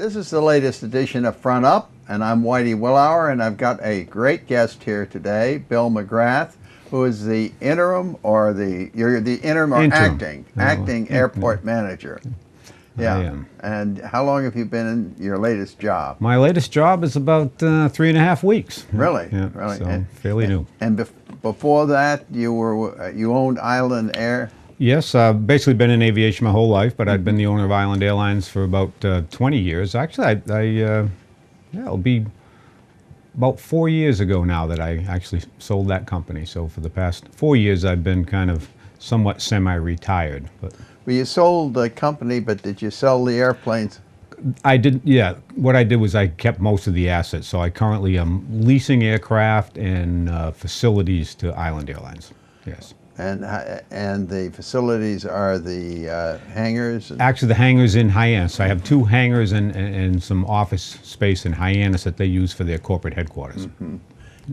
This is the latest edition of Front Up, and I'm Whitey Willauer, and I've got a great guest here today, Bill McGrath, who is the interim, or you're the interim or acting airport manager. Yeah. I am. And how long have you been in your latest job? My latest job is about 3.5 weeks. Really? Yeah, Really? so fairly new. And before that, you owned Island Air? Yes, I've basically been in aviation my whole life, but I've been the owner of Island Airlines for about 20 years. Actually, it'll be about 4 years ago now that I actually sold that company. So for the past 4 years, I've been kind of somewhat semi-retired. But well, you sold the company, but did you sell the airplanes? I did, yeah. What I did was I kept most of the assets. So I currently am leasing aircraft and facilities to Island Airlines. Yes. And the facilities are the hangars? Actually, the hangars in Hyannis. I have 2 hangars and some office space in Hyannis that they use for their corporate headquarters. Mm-hmm.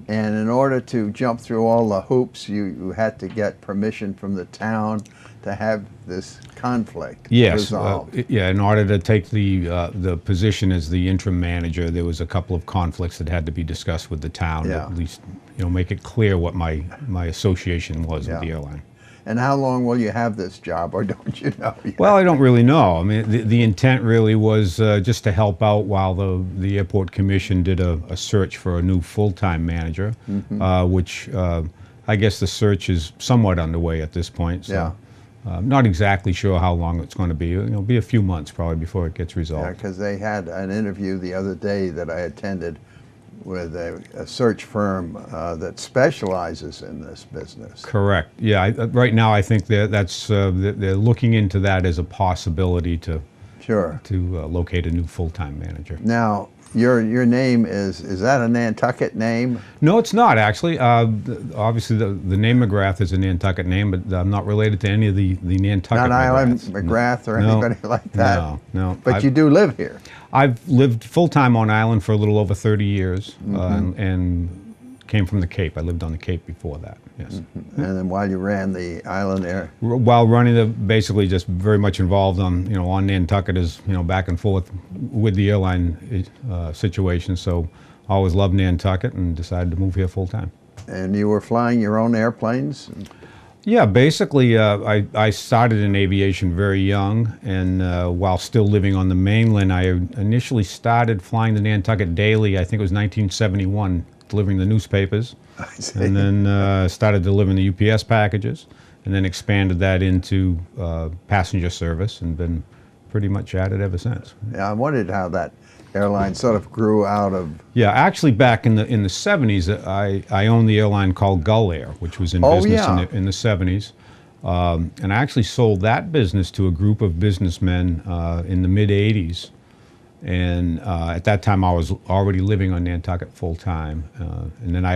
And in order to jump through all the hoops, you had to get permission from the town to have this conflict resolved. Yeah, in order to take the position as the interim manager, there was a couple of conflicts that had to be discussed with the town, yeah. At least make it clear what my association was with the airline. And how long will you have this job, or don't you know yet? Well, I don't really know. I mean, the intent really was just to help out while the Airport Commission did a search for a new full-time manager, which I guess the search is somewhat underway at this point. So. Yeah. Not exactly sure how long it's going to be. It'll be a few months probably before it gets resolved. Yeah, because they had an interview the other day that I attended with a search firm that specializes in this business. Correct. Yeah. Right now, I think they're looking into that as a possibility to locate a new full-time manager. Now, your name is that a Nantucket name? No, it's not actually. Obviously, the name McGrath is a Nantucket name, but I'm not related to any of the Nantucket. Not Island McGrath or anybody like that. No. But you do live here. I've lived full-time on island for a little over 30 years, and came from the Cape. I lived on the Cape before that, yes. And then while you ran the Island Air? While running basically just very much involved on, on Nantucket as, back and forth with the airline situation. So I always loved Nantucket and decided to move here full-time. And you were flying your own airplanes? Yeah, basically I started in aviation very young, and while still living on the mainland, I initially started flying the Nantucket Daily, I think it was 1971, delivering the newspapers. I see. And then started delivering the UPS packages, and then expanded that into passenger service, and been pretty much at it ever since. Yeah, I wondered how that airline sort of grew out of... Yeah, actually back in the 70s, I owned the airline called Gull Air, which was in business in the 70s. And I actually sold that business to a group of businessmen in the mid-80s. And at that time, I was already living on Nantucket full-time. And then I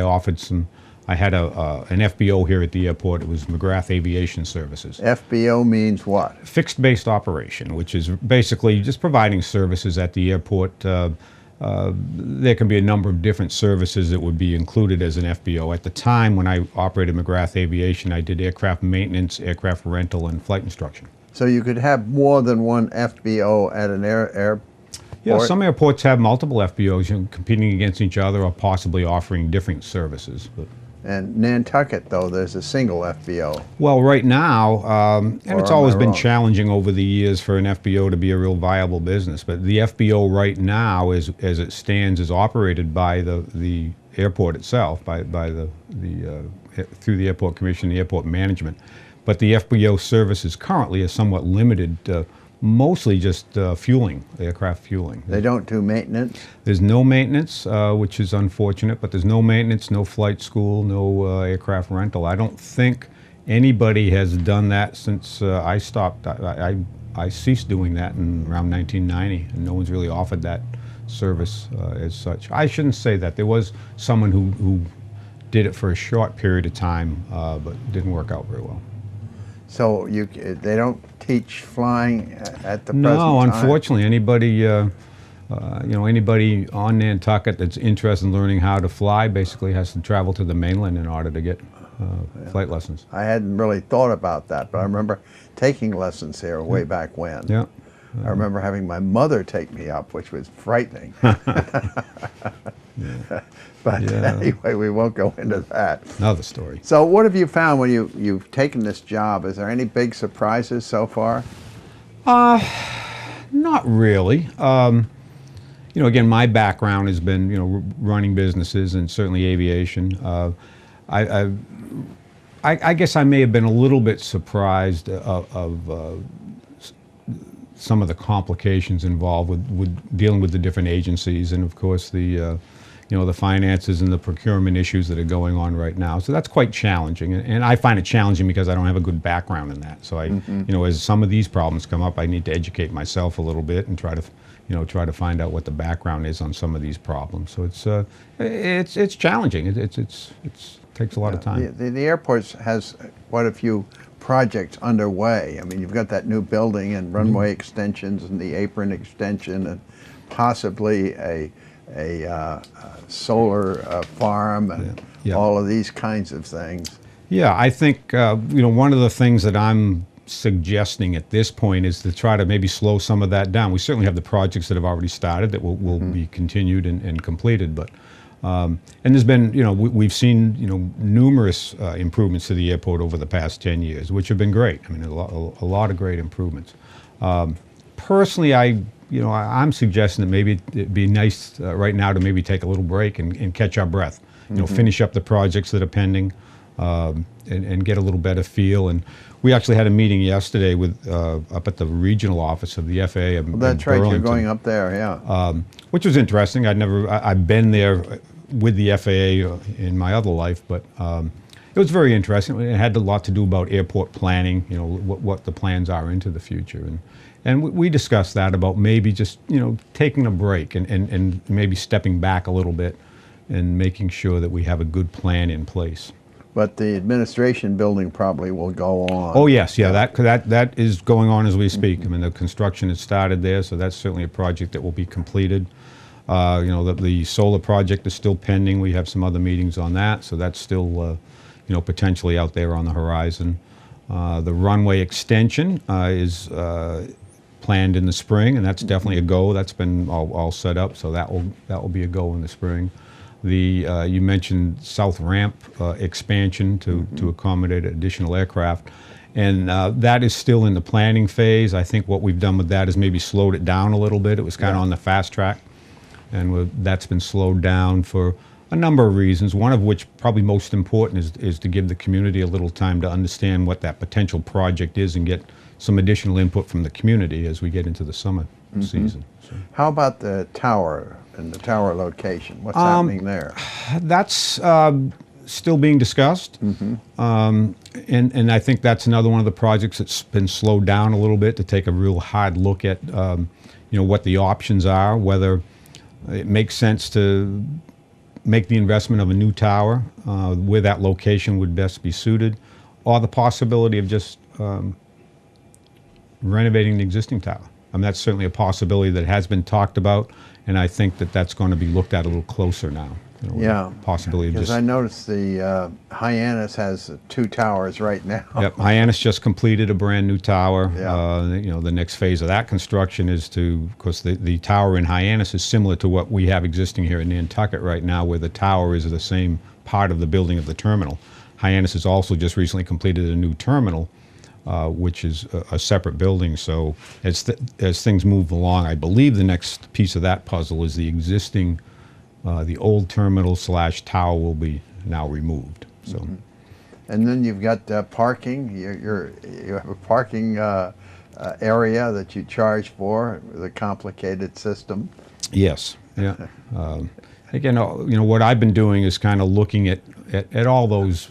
had an FBO here at the airport. It was McGrath Aviation Services. FBO means what? Fixed Based Operation, which is basically just providing services at the airport. There can be a number of different services that would be included as an FBO. At the time when I operated McGrath Aviation, I did aircraft maintenance, aircraft rental, and flight instruction. So you could have more than one FBO at an airport? Yeah, some airports have multiple FBOs, competing against each other or possibly offering different services. And Nantucket, though, there's a single FBO. Well, right now, and it's always been challenging over the years for an FBO to be a real viable business, but the FBO right now, as it stands, is operated by the airport itself, by through the Airport Commission, the airport management. But the FBO services currently is somewhat limited, mostly just fueling, aircraft fueling. They don't do maintenance? There's no maintenance, which is unfortunate, but there's no maintenance, no flight school, no aircraft rental. I don't think anybody has done that since I stopped. I ceased doing that in around 1990, and no one's really offered that service as such. I shouldn't say that. There was someone who did it for a short period of time, but didn't work out very well. So they don't teach flying at the present time? No, unfortunately, anybody on Nantucket that's interested in learning how to fly basically has to travel to the mainland in order to get flight lessons. I hadn't really thought about that, but I remember taking lessons here way back when. Yeah. I remember having my mother take me up, which was frightening. But anyway, we won't go into that. Another story. So what have you found when you've taken this job? Is there any big surprises so far? Not really. You know, again, my background has been, you know, running businesses and certainly aviation. I guess I may have been a little bit surprised of some of the complications involved with dealing with the different agencies, and of course the you know, the finances and the procurement issues that are going on right now. So that's quite challenging, and I find it challenging because I don't have a good background in that. So I, you know, as some of these problems come up, I need to educate myself a little bit and try to, you know, try to find out what the background is on some of these problems. So it's challenging. It takes a lot of time. The airport has quite a few projects underway. I mean, you've got that new building and runway extensions and the apron extension and possibly a solar farm and all of these kinds of things. Yeah, I think you know, one of the things that I'm suggesting at this point is to try to maybe slow some of that down. We certainly have the projects that have already started that will be continued and completed, but and there's been, you know, we've seen, you know, numerous improvements to the airport over the past 10 years, which have been great. I mean, a lot of great improvements. Personally, I'm suggesting that maybe it'd be nice right now to maybe take a little break and catch our breath. You know, finish up the projects that are pending and get a little better feel. And we actually had a meeting yesterday with up at the regional office of the FAA. Well, that's right. You're going up there, yeah. Which was interesting. I've been there with the FAA in my other life, but it was very interesting. It had a lot to do about airport planning. You know, what the plans are into the future, and we discussed that about maybe just, you know, taking a break and maybe stepping back a little bit and making sure that we have a good plan in place. But the administration building probably will go on. Oh yes, yeah, that is going on as we speak. I mean, the construction has started there, so that's certainly a project that will be completed. You know, the solar project is still pending. We have some other meetings on that, so that's still you know, potentially out there on the horizon. The runway extension is planned in the spring, and that's definitely a go. That's been all set up, so that will be a go in the spring. The you mentioned South Ramp expansion to accommodate additional aircraft, and that is still in the planning phase. I think what we've done with that is maybe slowed it down a little bit. It was kind of on the fast track, and that's been slowed down for a number of reasons, one of which probably most important is to give the community a little time to understand what that potential project is and get some additional input from the community as we get into the summer season. So. How about the tower and the tower location? What's happening there? That's still being discussed, and I think that's another one of the projects that's been slowed down a little bit to take a real hard look at you know, what the options are, whether it makes sense to make the investment of a new tower where that location would best be suited, or the possibility of just renovating the existing tower. I mean, that's certainly a possibility that has been talked about, and I think that that's going to be looked at a little closer now. You know, yeah, possibility of because I noticed the Hyannis has 2 towers right now. Yep, Hyannis just completed a brand new tower. Yeah. You know, the next phase of that construction is to, of course, the tower in Hyannis is similar to what we have existing here in Nantucket right now, where the tower is the same part of the building of the terminal. Hyannis has also just recently completed a new terminal, which is a separate building. So as things move along, I believe the next piece of that puzzle is the existing, the old terminal / tower will be now removed. So, and then you've got parking. You have a parking area that you charge for with a complicated system. Yes. Yeah. Again, you know, what I've been doing is kind of looking at all those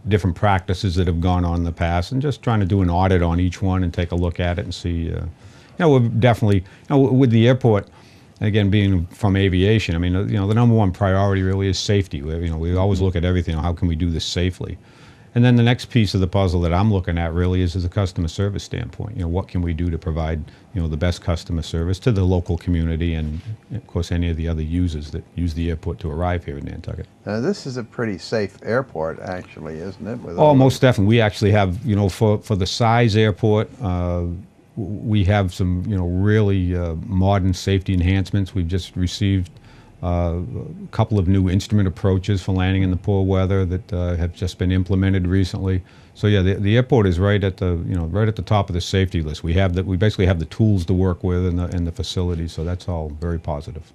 different practices that have gone on in the past, and just trying to do an audit on each one and take a look at it and see. You know, we're definitely, you know, with the airport, again, being from aviation, I mean, you know, the number one priority really is safety. You know, we always look at everything. How can we do this safely? And then the next piece of the puzzle that I'm looking at really is a customer service standpoint. You know, what can we do to provide, you know, the best customer service to the local community and, of course, any of the other users that use the airport to arrive here in Nantucket. This is a pretty safe airport, actually, isn't it? Oh, most definitely. We actually have, you know, for the size airport, we have some, really modern safety enhancements. We've just received a couple of new instrument approaches for landing in the poor weather that have just been implemented recently. So yeah, the airport is right at the right at the top of the safety list. We basically have the tools to work with in the facility. So that's all very positive.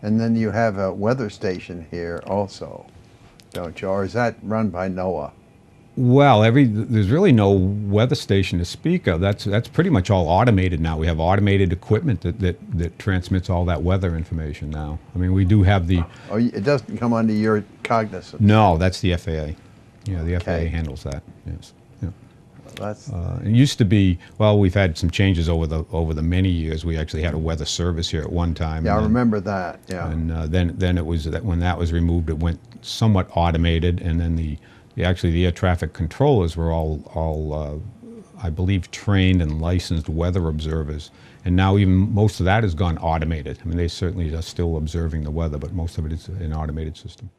And then you have a weather station here also, don't you? Or is that run by NOAA? Well, there's really no weather station to speak of. That's pretty much all automated now. We have automated equipment that transmits all that weather information now. I mean, we do have the... Oh, it doesn't come under your cognizance? No, that's the FAA. Yeah, the Okay. FAA handles that, yes. Yeah. That's... It used to be, well, we've had some changes over the many years. We actually had a weather service here at one time. Yeah, I and then- remember that, yeah. And then it was when that was removed, it went somewhat automated, and then actually the air traffic controllers were all I believe trained and licensed weather observers, and now even most of that has gone automated. I mean, they certainly are still observing the weather, but most of it is an automated system.